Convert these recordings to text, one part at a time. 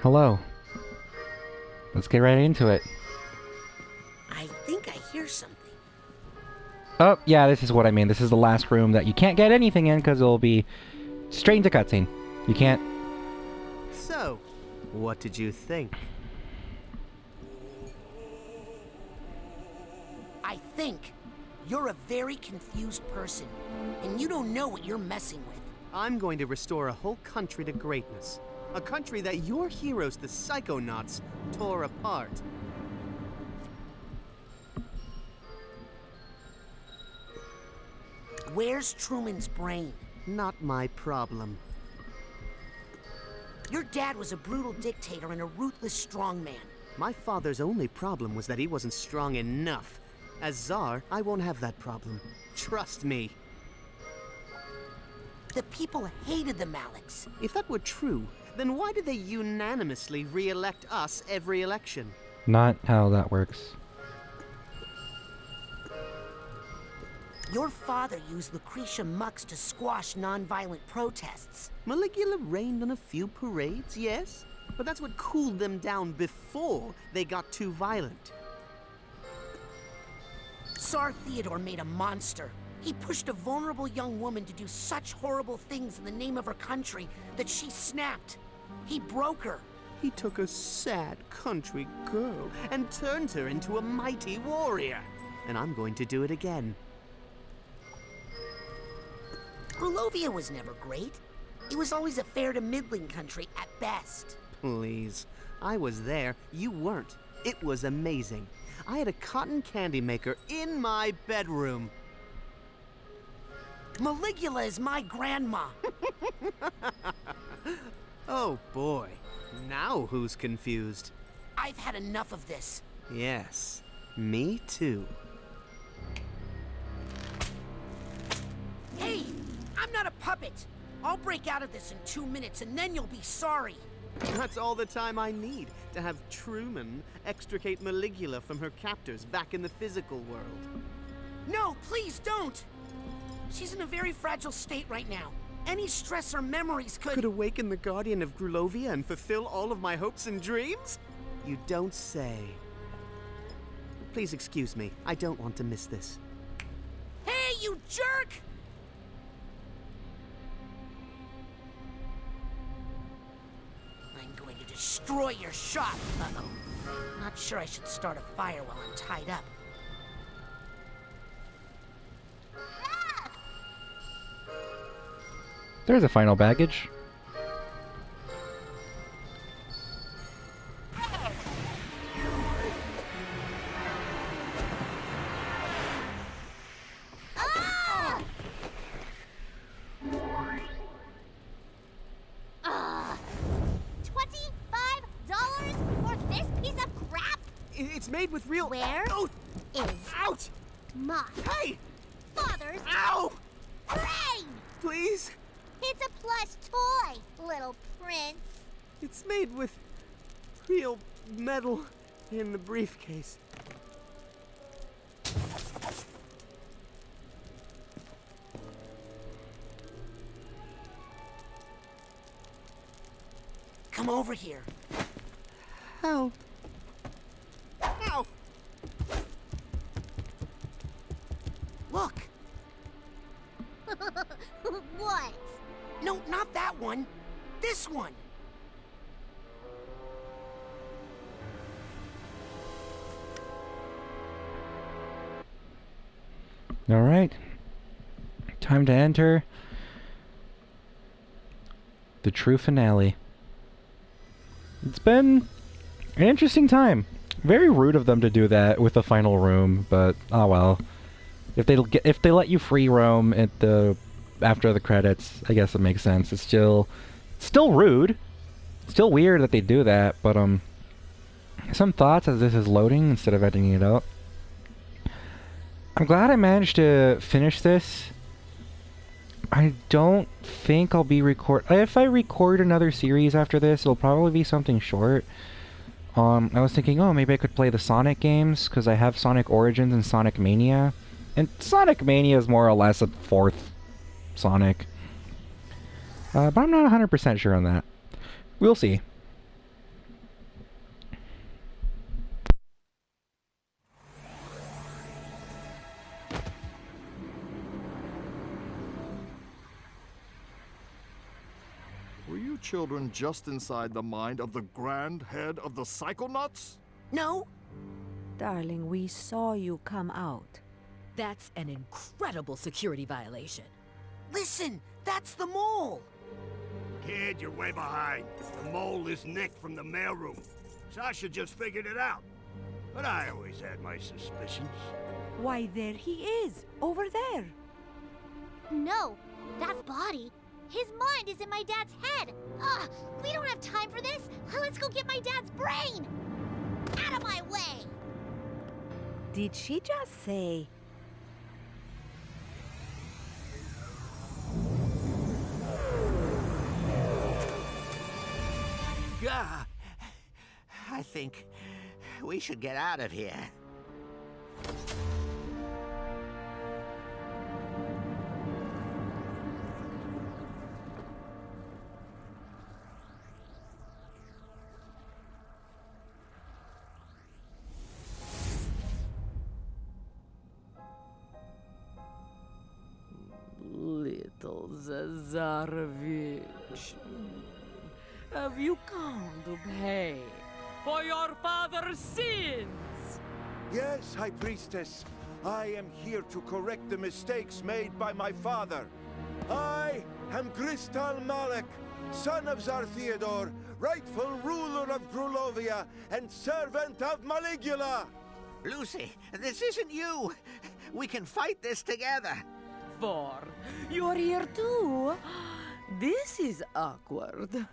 Hello. Let's get right into it. I think I hear something. Oh, yeah, this is what I mean. This is the last room that you can't get anything in because it'll be straight into cutscene. You can't... So, what did you think? I think you're a very confused person, and you don't know what you're messing with. I'm going to restore a whole country to greatness. A country that your heroes, the Psychonauts, tore apart. Where's Truman's brain? Not my problem. Your dad was a brutal dictator and a ruthless strongman. My father's only problem was that he wasn't strong enough. As Tsar, I won't have that problem. Trust me. The people hated the Maliks. If that were true, then why did they unanimously re-elect us every election? Not how that works. Your father used Lucretia Mux to squash non-violent protests. Maligula rained on a few parades, yes? But that's what cooled them down before they got too violent. Tsar Theodore made a monster. He pushed a vulnerable young woman to do such horrible things in the name of her country that she snapped. He broke her. He took a sad country girl and turned her into a mighty warrior. And I'm going to do it again. Grulovia was never great. It was always a fair to middling country at best. Please. I was there. You weren't. It was amazing. I had a cotton candy maker in my bedroom. Maligula is my grandma. Oh boy. Now who's confused? I've had enough of this. Yes. Me too. Hey! I'm not a puppet! I'll break out of this in 2 minutes and then you'll be sorry. That's all the time I need to have Truman extricate Maligula from her captors back in the physical world. No, please don't! She's in a very fragile state right now. Any stress or memories Could awaken the Guardian of Grulovia and fulfill all of my hopes and dreams? You don't say. Please excuse me. I don't want to miss this. Hey, you jerk! I'm going to destroy your shop. Uh-oh. Not sure I should start a fire while I'm tied up. There's a final baggage. $25 for this piece of crap? It's made with real... Where Oh! is Ouch! my Hey! father's Ow! brain? Please? It's a plush toy, little prince. It's made with real metal in the briefcase. Come over here. How? Ow! Look. What? No, not that one. This one. Alright. Time to enter the true finale. It's been an interesting time. Very rude of them to do that with the final room, but oh well. If they let you free roam at after the credits, I guess it makes sense. It's still rude. Still weird that they do that, but some thoughts as this is loading instead of editing it out. I'm glad I managed to finish this. I don't think I'll be if I record another series after this, it'll probably be something short. I was thinking, oh, maybe I could play the Sonic games, because I have Sonic Origins and Sonic Mania. And Sonic Mania is more or less a fourth Sonic. But I'm not 100% sure on that. We'll see. children just inside the mind of the Grand Head of the Psychonauts? No? Darling, we saw you come out. That's an incredible security violation. Listen, that's the mole! Kid, you're way behind. The mole is Nick from the mailroom. Sasha just figured it out. But I always had my suspicions. Why, there he is, over there. No, that's Body. His mind is in my dad's head. Ugh, we don't have time for this. Let's go get my dad's brain. Out of my way. Did she just say... Gah! I think we should get out of here. Little Zazarovich, have you come to pay for your father's sins? Yes, High Priestess. I am here to correct the mistakes made by my father. I am Gristal Malek, son of Tsar Theodore, rightful ruler of Grulovia and servant of Maligula. Lucy, this isn't you. We can fight this together. For you're here too? This is awkward.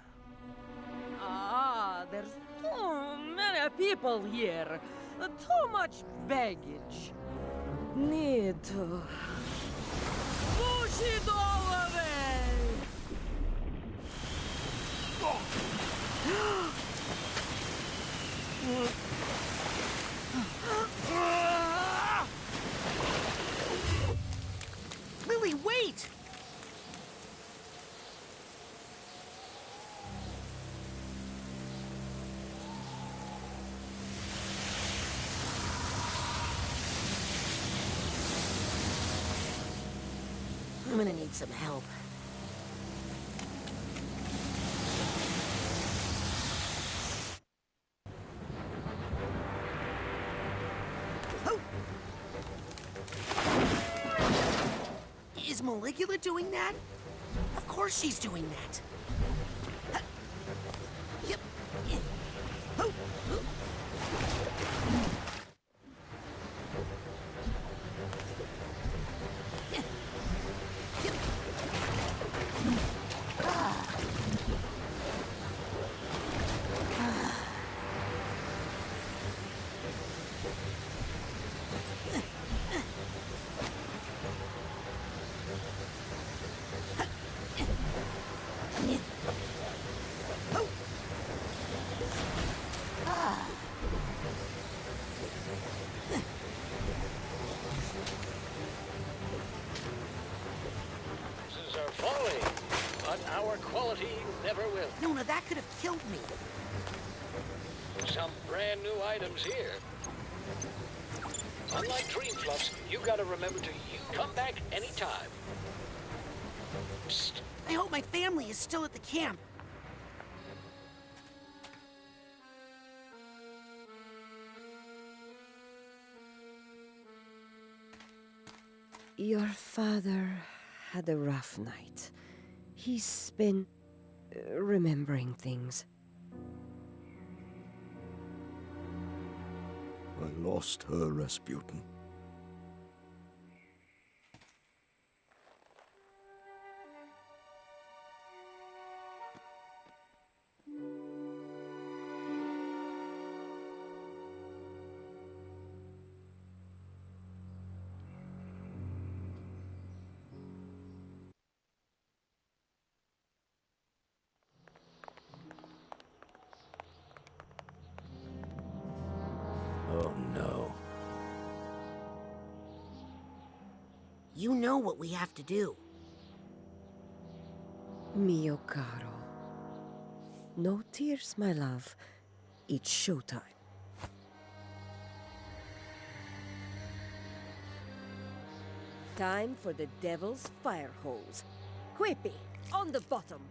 Ah, there's too many people here. Too much baggage. Need to push it all away. Lily, wait! I'm gonna need some help. Oh! Is Maligula doing that? Of course she's doing that. Yep. Oh! Oh. Prices are falling, but our quality never will. No, now that could have killed me. Some brand new items here. Unlike Dream Fluffs, you gotta remember to come back anytime. Psst. I hope my family is still at the camp. Your father had a rough night. He's been remembering things. I lost her, Rasputin. Oh no. You know what we have to do. Mio caro. No tears, my love. It's showtime. Time for the devil's fire hose. Quippy, on the bottom.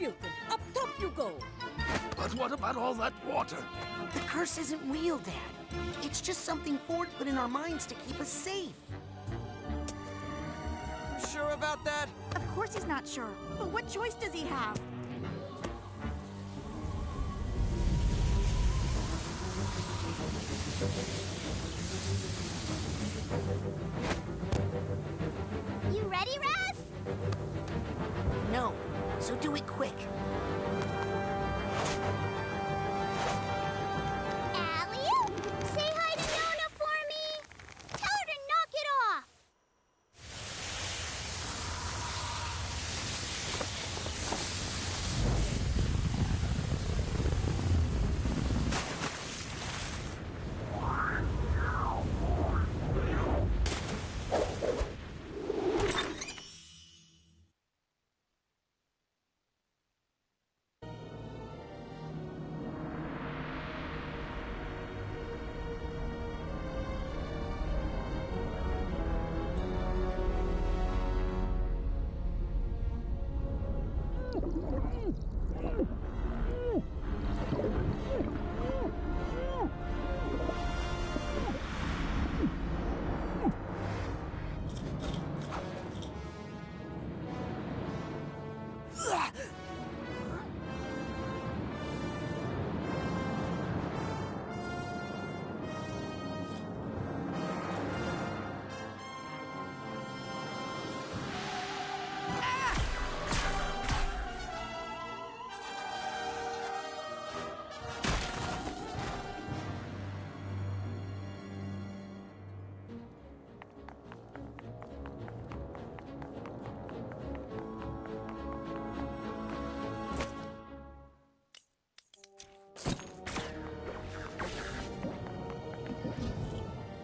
Rasputin! Up top you go! But what about all that water? The curse isn't real, Dad. It's just something Ford put in our minds to keep us safe. Sure about that? Of course he's not sure. But what choice does he have? You ready, Raz? No, so do it quick. Alley-oop! Say hi to Nona for me! Tell her to knock it off!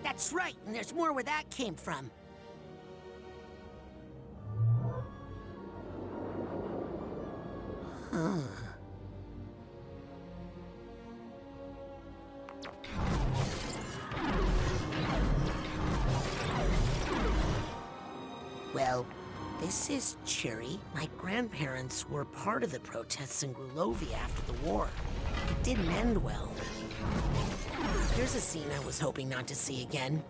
That's right, and there's more where that came from. Huh. Well, this is Cherry. My grandparents were part of the protests in Grulovia after the war. It didn't end well. Here's a scene I was hoping not to see again.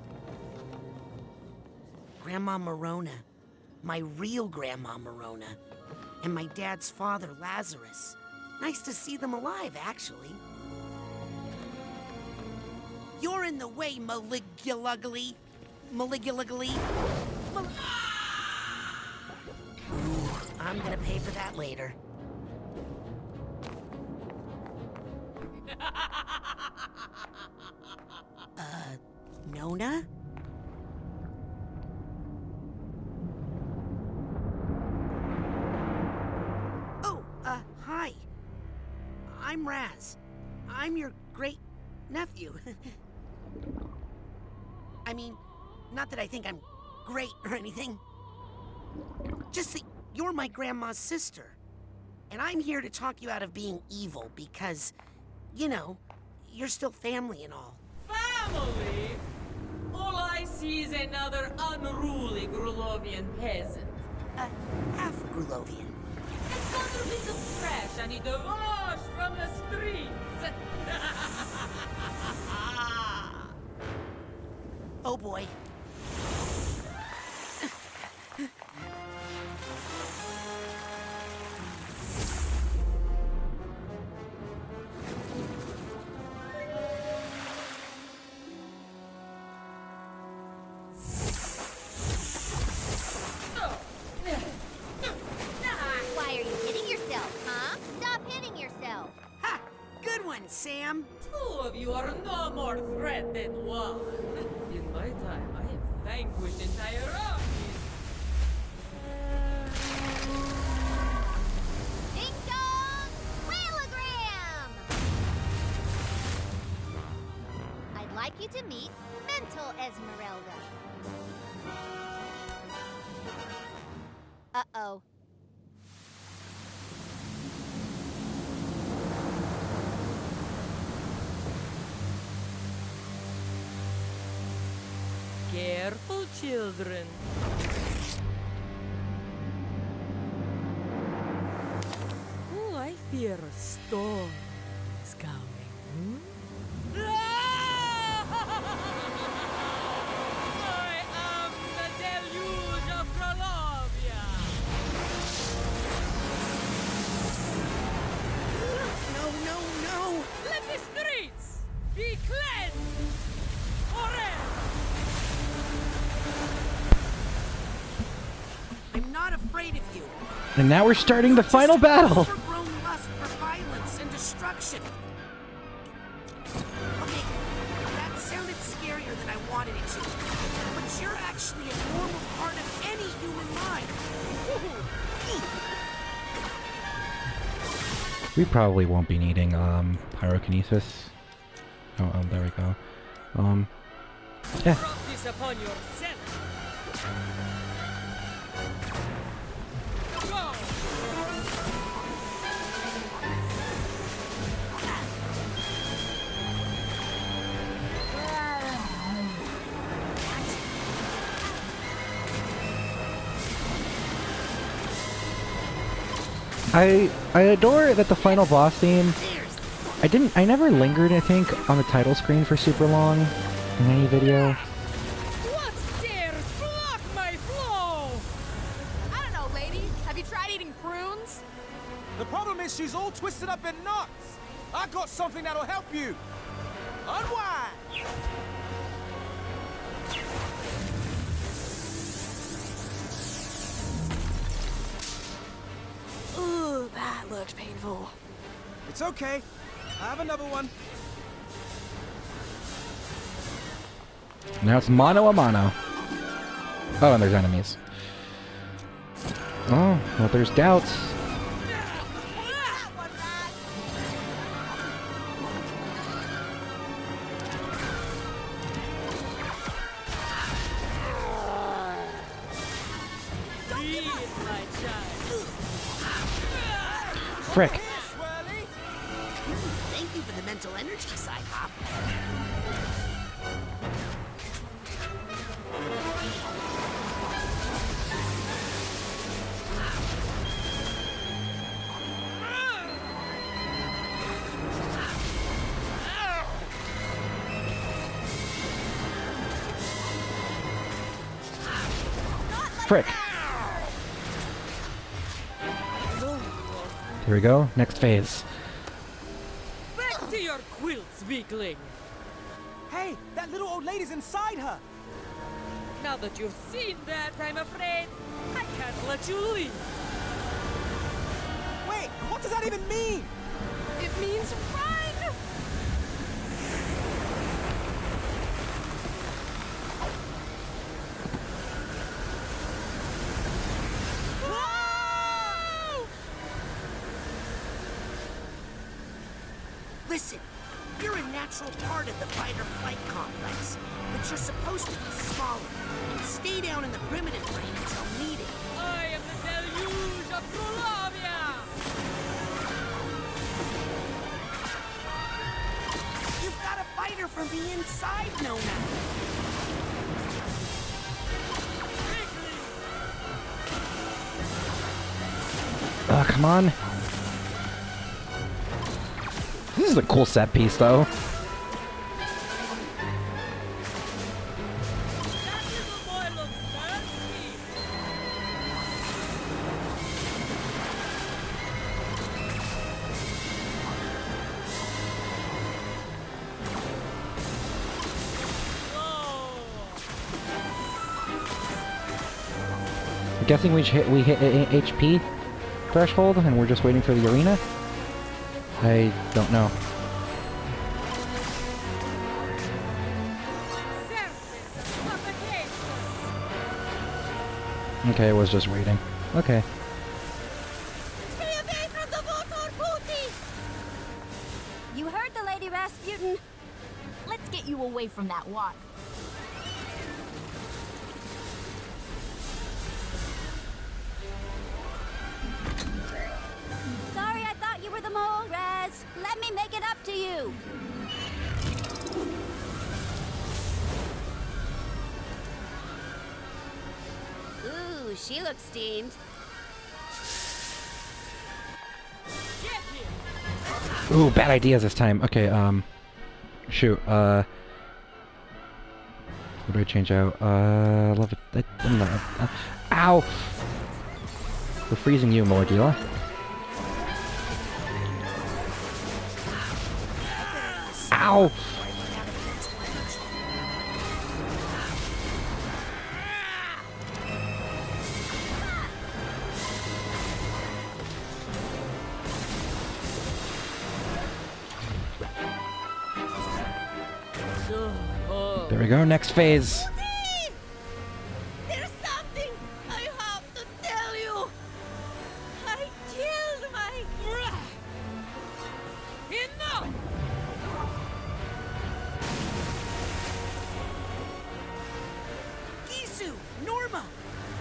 Grandma Morona. My real Grandma Morona. And my dad's father, Lazarus. Nice to see them alive, actually. You're in the way, Maligulugly. Maligulugly. Ooh, I'm gonna pay for that later. Nona? Oh, hi. I'm Raz. I'm your great-nephew. I mean, not that I think I'm great or anything. Just that you're my grandma's sister. And I'm here to talk you out of being evil because, you know, you're still family and all. Family? All I see is another unruly Grulovian peasant. Half Grulovian. Another bit of trash I need to wash from the streets. Oh boy. Why are you hitting yourself, huh? Stop hitting yourself. Ha! Good one, Sam. Two of you are no more threat than one. In my time, I have vanquished entire armies. Ding dong! Whaleogram! I'd like you to meet Mental Esmeralda. Uh-oh. Careful, children. fear a storm is coming. I am the deluge of Grolovia. No. Let the streets be cleansed forever. I'm not afraid of you. And now we're starting the final battle. Overgrown lust for violence and destruction. Okay, that sounded scarier than I wanted it to. But you're actually a normal part of any human mind. We probably won't be needing pyrokinesis. Oh, there we go. Yeah. Drop this upon yourself. Go! I adore that the final boss theme. I never lingered, I think, on the title screen for super long in any video. What dares block my flow? I don't know, lady. Have you tried eating prunes? The problem is she's all twisted up in knots. I got something that'll help you. Unwind. Ooh, that looked painful. It's okay. I have another one. Now it's mano a mano. Oh, and there's enemies. Oh, well, there's doubts. Frick. Thank you for the mental energy, Psychop. Frick. Here we go. Next phase. Back to your quilts, weakling. Hey, that little old lady's inside her. Now that you've seen that, I'm afraid I can't let you leave. Wait, what does that even mean? It means run! Listen, you're a natural part of the fight-or-flight complex, but you're supposed to be smaller and stay down in the primitive brain until needed. I am the deluge of Grolovia! You've got a fighter from the inside, Nona. Oh, come on. This is a cool set piece, though. I'm guessing we hit HP threshold and we're just waiting for the arena? I don't know. Okay, I was just waiting. Okay. Stay away from the Votor booty! You heard the Lady Rasputin. Let's get you away from that water. Sorry, I thought you were the mole, Raz. Let me make it up to you. Ooh, she looks steamed. Get here! Ooh, bad ideas this time. Okay, shoot, what do I change out? Love it. I'm not, ow! We're freezing you, Morgula. Ow! There we go, next phase. There's something I have to tell you. I killed my... Enough! Gisu! Norma!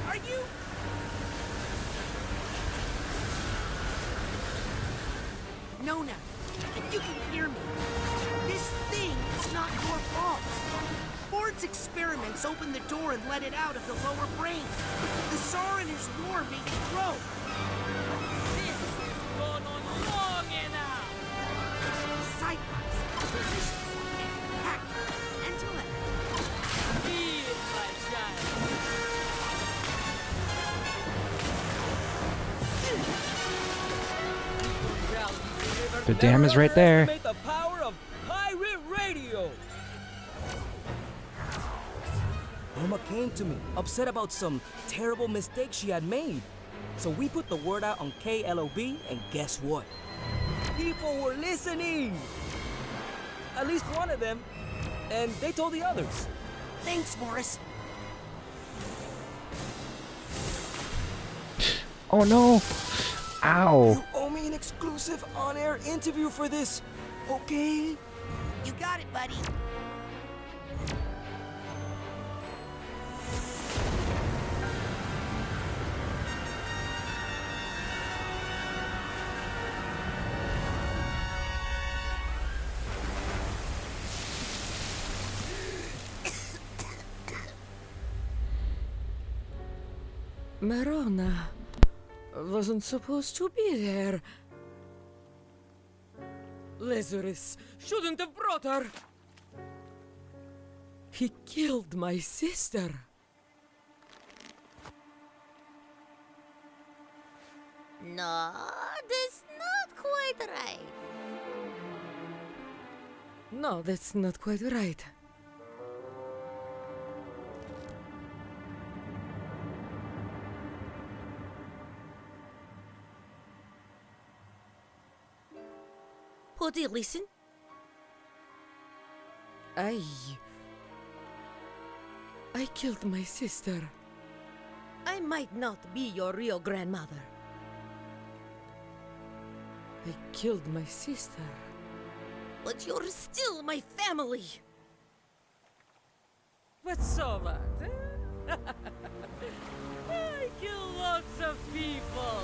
Are you... Nona, if you can hear me, this thing is not your fault. Ford's experiments opened the door and let it out of the lower brain. The Tsar and his war made it grow. This has gone on long enough! Cyclops, physicians, hackers, and telepathy. Be it, my child. The dam is right there. Underestimate the power of pirate radio. Norma came to me, upset about some terrible mistake she had made. So we put the word out on KLOB, and guess what? People were listening! At least one of them. And they told the others. Thanks, Morris. Oh no! Ow! You owe me an exclusive on-air interview for this, okay? You got it, buddy. Marona wasn't supposed to be there. Lazarus shouldn't have brought her. He killed my sister. No, that's not quite right. No, that's not quite right. Putty, listen. I killed my sister. I might not be your real grandmother. I killed my sister. But you're still my family. What's so bad? Eh? I kill lots of people.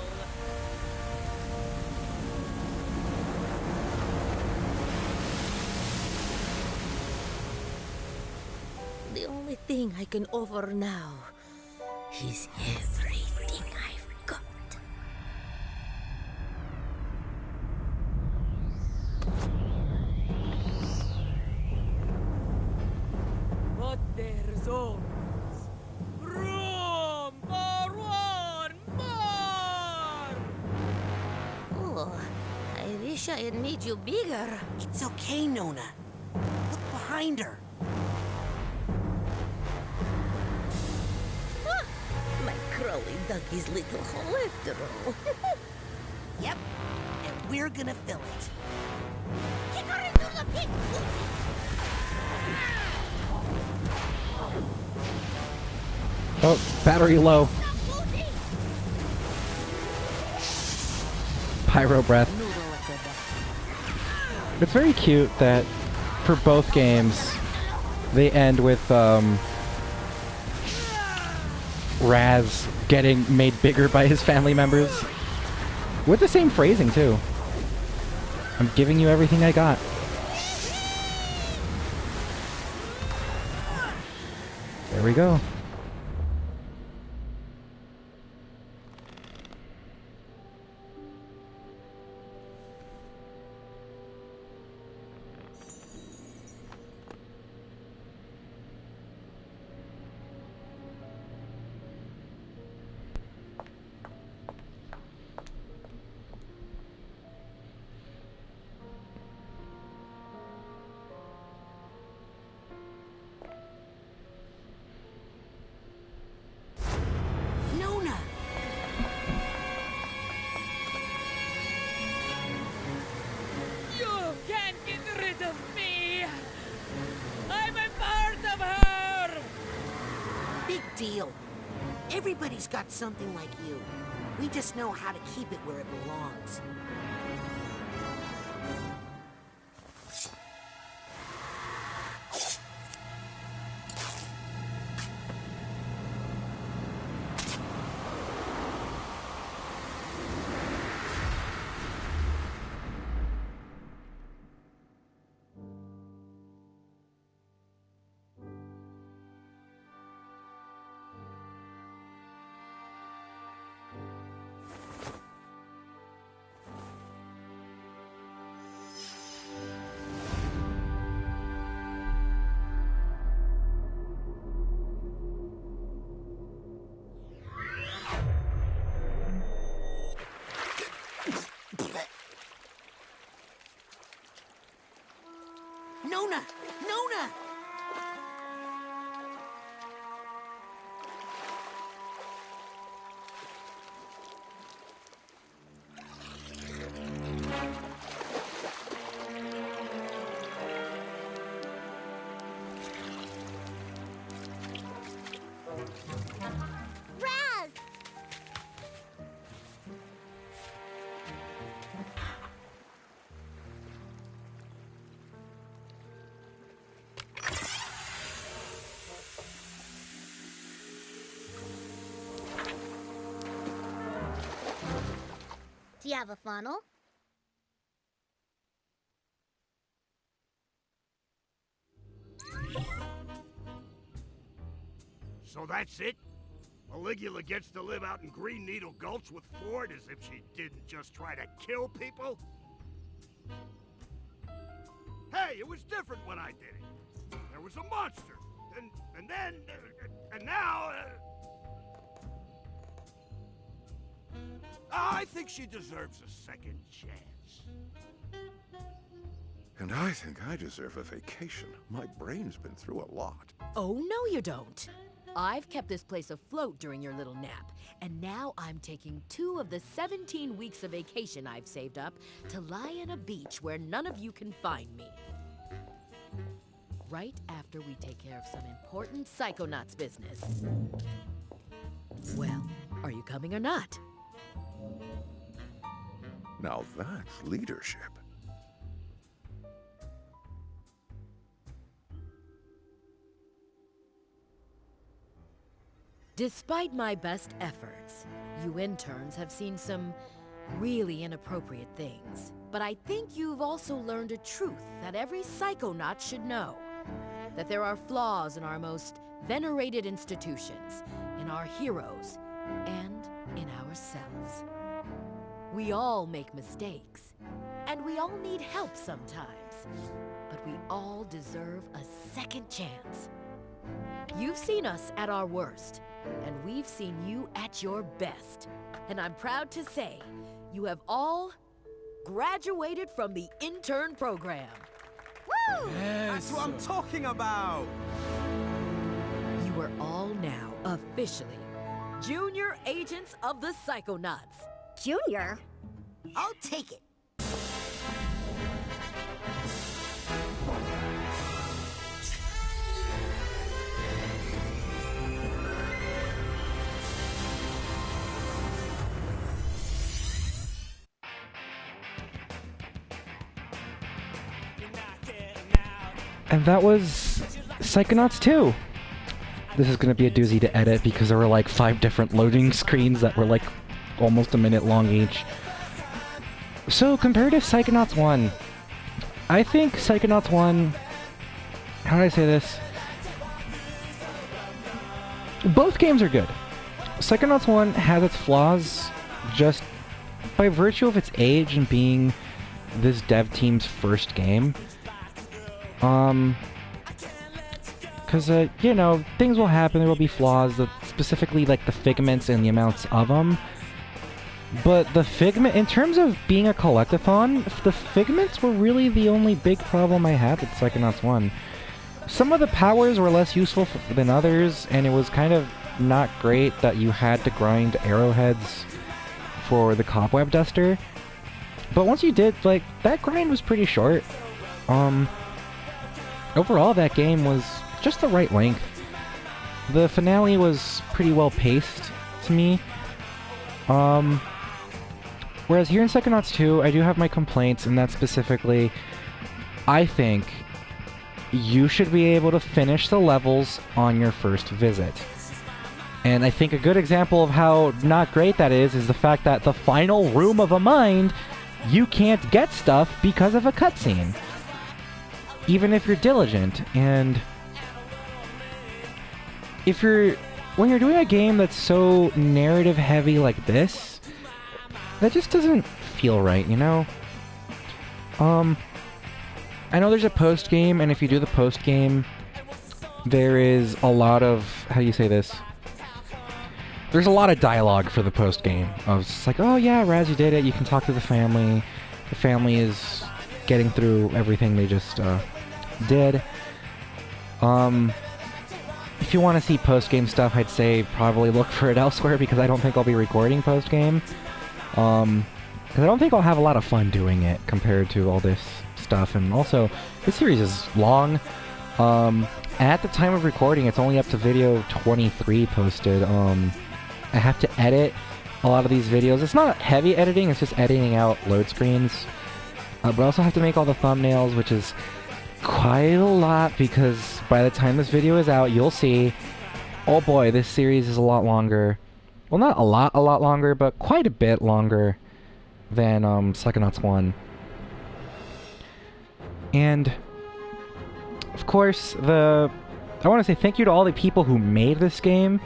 The only thing I can offer now is everything I've got. But there's always room for one more! Oh, I wish I had made you bigger. It's okay, Nona. Look behind her. My Crowley dug his little hole after all. Yep, and we're gonna fill it. Kick her into the pit! Oh, battery low. Pyro breath. It's very cute that for both games they end with Raz getting made bigger by his family members. With the same phrasing too. I'm giving you everything I got. There we go. deal. Everybody's got something like you. We just know how to keep it where it belongs. Nona! Nona! Raz! Do you have a funnel? So that's it? Caligula gets to live out in Green Needle Gulch with Ford as if she didn't just try to kill people? Hey, it was different when I did it. There was a monster, and then, and now... I think she deserves a second chance. And I think I deserve a vacation. My brain's been through a lot. Oh, no you don't. I've kept this place afloat during your little nap, and now I'm taking 2 of the 17 weeks of vacation I've saved up to lie on a beach where none of you can find me. Right after we take care of some important Psychonauts business. Well, are you coming or not? Now that's leadership. Despite my best efforts, you interns have seen some really inappropriate things. But I think you've also learned a truth that every Psychonaut should know. That there are flaws in our most venerated institutions, in our heroes, and in ourselves. We all make mistakes, and we all need help sometimes. But we all deserve a second chance. You've seen us at our worst, and we've seen you at your best. And I'm proud to say, you have all graduated from the intern program. Woo! That's what I'm talking about! You are all now officially Junior Agents of the Psychonauts. Junior? I'll take it. And that was Psychonauts 2. This is gonna be a doozy to edit because there were like 5 different loading screens that were like almost a minute long each. So compared to Psychonauts 1, I think Psychonauts 1, how do I say this? Both games are good. Psychonauts 1 has its flaws just by virtue of its age and being this dev team's first game. Because, you know, things will happen, there will be flaws, specifically, like, the figments and the amounts of them. But the figment, in terms of being a collectathon, the figments were really the only big problem I had with Psychonauts 1. Some of the powers were less useful than others, and it was kind of not great that you had to grind arrowheads for the cobweb duster. But once you did, like, that grind was pretty short. Overall, that game was just the right length. the finale was pretty well paced to me. Whereas here in Psychonauts 2, I do have my complaints, and that's specifically, I think you should be able to finish the levels on your first visit. And I think a good example of how not great that is the fact that the final room of a mind, you can't get stuff because of a cutscene. Even if you're diligent. And when you're doing a game that's so narrative heavy like this, that just doesn't feel right, you know? I know there's a post-game, and if you do the post-game, there is a lot of... how do you say this? There's a lot of dialogue for the post-game. Of it's like, oh yeah, Raz, you did it, you can talk to the family. The family is getting through everything they just did. If you want to see post-game stuff, I'd say probably look for it elsewhere, because I don't think I'll be recording post-game. Because I don't think I'll have a lot of fun doing it compared to all this stuff. And also, this series is long. At the time of recording, it's only up to video 23 posted. I have to edit a lot of these videos. It's not heavy editing, it's just editing out load screens. But I also have to make all the thumbnails, which is quite a lot, because by the time this video is out, you'll see, oh boy, this series is a lot longer. Well, not a lot longer, but quite a bit longer than Psychonauts 1. And, of course, I want to say thank you to all the people who made this game.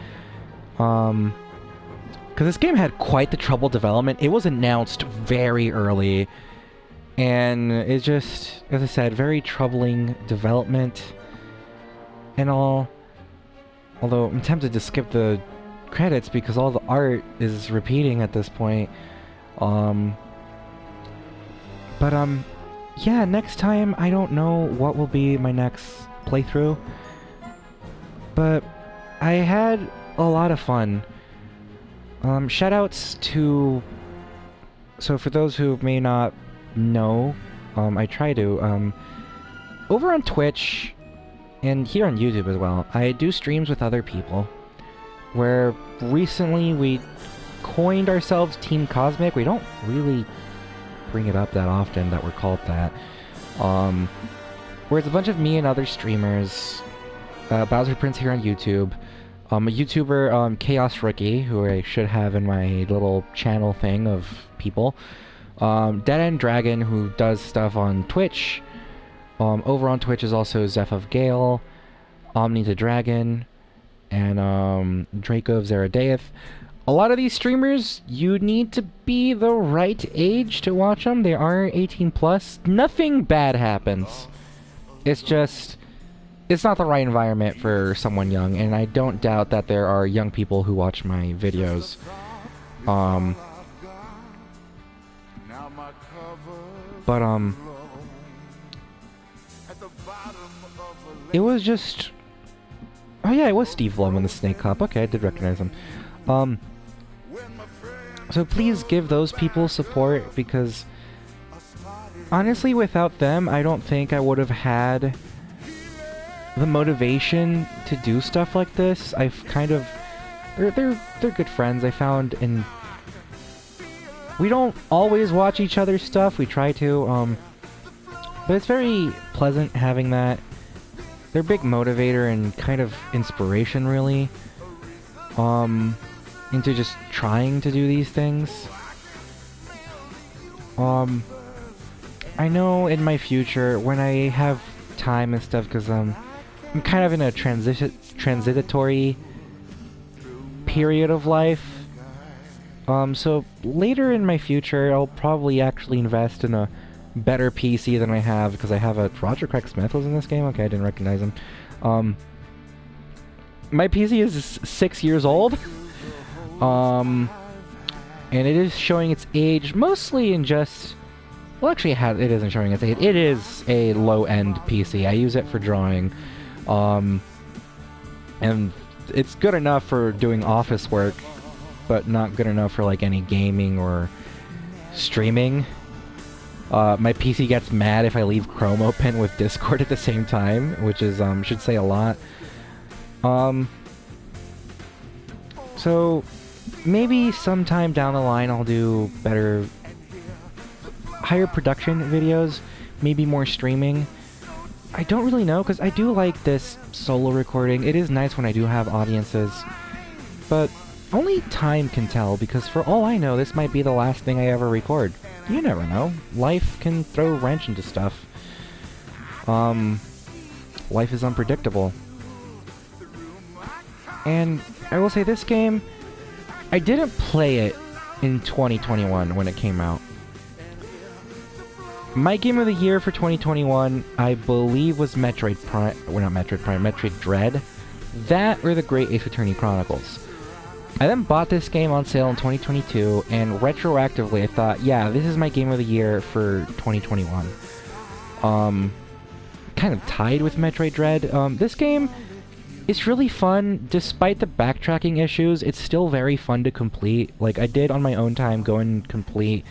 Because this game had quite the troubled development. It was announced very early. And it's just, as I said, very troubling development and all. Although I'm tempted to skip the credits because all the art is repeating at this point. Yeah, next time I don't know what will be my next playthrough. But I had a lot of fun. Shoutouts to... So for those who may not know, I try to, over on Twitch, and here on YouTube as well, I do streams with other people, where recently we coined ourselves Team Cosmic. We don't really bring it up that often that we're called that. Where it's a bunch of me and other streamers, Bowser Prince here on YouTube, a YouTuber, Chaos Rookie, who I should have in my little channel thing of people, Dead End Dragon, who does stuff on Twitch. Over on Twitch is also Zeph of Gale, Omni the Dragon, and Draco of Zeradeath. A lot of these streamers, you need to be the right age to watch them. They are 18 plus. Nothing bad happens. It's just, it's not the right environment for someone young, and I don't doubt that there are young people who watch my videos. It was just... Oh yeah, it was Steve Blum in the Snake Cop. Okay, I did recognize him. So please give those people support, because honestly, without them, I don't think I would have had the motivation to do stuff like this. I've kind of... They're good friends, I found, and we don't always watch each other's stuff. We try to, but it's very pleasant having that. They're a big motivator and kind of inspiration, really, into just trying to do these things. I know in my future, when I have time and stuff, because I'm kind of in a transitory period of life. So later in my future, I'll probably actually invest in a better PC than I have, because I have a... Roger Craig Smith was in this game? Okay, I didn't recognize him. My PC is 6 years old. And it is showing its age mostly in just... Well, actually, it isn't showing its age. It is a low-end PC. I use it for drawing. And it's good enough for doing office work, but not good enough for, like, any gaming or streaming. My PC gets mad if I leave Chrome open with Discord at the same time, which is, should say a lot. So maybe sometime down the line I'll do better, higher production videos, maybe more streaming. I don't really know, because I do like this solo recording. It is nice when I do have audiences, but only time can tell, because for all I know, this might be the last thing I ever record. You never know. Life can throw a wrench into stuff. Life is unpredictable. And I will say, this game, I didn't play it in 2021 when it came out. My game of the year for 2021, I believe, was Metroid Prime. Well, not Metroid Prime, Metroid Dread. That or the Great Ace Attorney Chronicles. I then bought this game on sale in 2022, and retroactively I thought, yeah, this is my game of the year for 2021. Kind of tied with Metroid Dread. This game, it's really fun. Despite the backtracking issues, it's still very fun to complete. Like, I did on my own time go and complete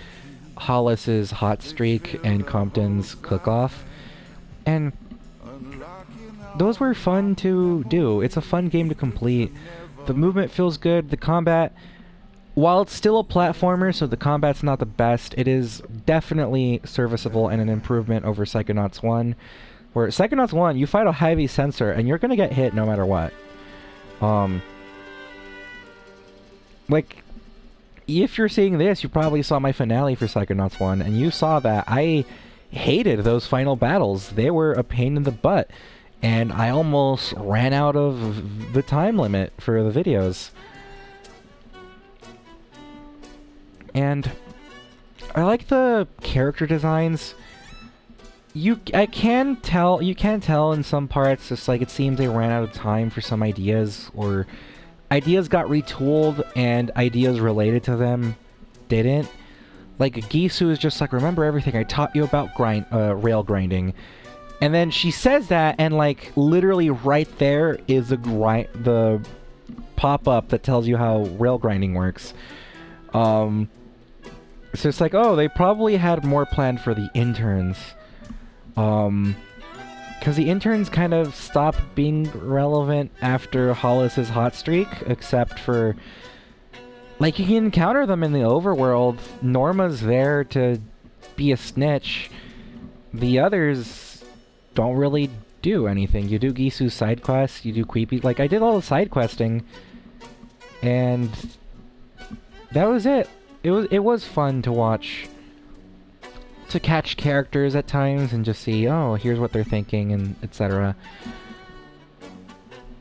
Hollis's Hot Streak and Compton's Cook-Off, and those were fun to do. It's a fun game to complete. The movement feels good. The combat, while it's still a platformer, so the combat's not the best, it is definitely serviceable and an improvement over Psychonauts 1. Where Psychonauts 1, you fight a heavy sensor and you're gonna get hit no matter what. Like, if you're seeing this, you probably saw my finale for Psychonauts 1, and you saw that I hated those final battles. They were a pain in the butt, and I almost ran out of the time limit for the videos. And I like the character designs. You can tell in some parts, just like it seems they ran out of time for some ideas, or ideas got retooled and ideas related to them didn't. Like, Gisu is just like, remember everything I taught you about rail grinding. And then she says that, and like, literally right there is the pop-up that tells you how rail grinding works. So it's like, oh, they probably had more planned for the interns. Because the interns kind of stopped being relevant after Hollis's Hot Streak, except for, like, you can encounter them in the overworld. Norma's there to be a snitch. The others don't really do anything. You do Gisu's side quests, you do Creepy. Like, I did all the side questing, and that was it. It was fun to watch, to catch characters at times and just see, oh, here's what they're thinking, and etc.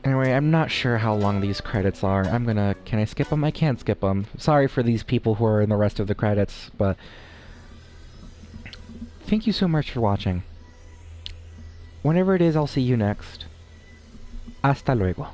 Anyway, I'm not sure how long these credits are. Can I skip them? I can't skip them. Sorry for these people who are in the rest of the credits, but thank you so much for watching. Whenever it is, I'll see you next. Hasta luego.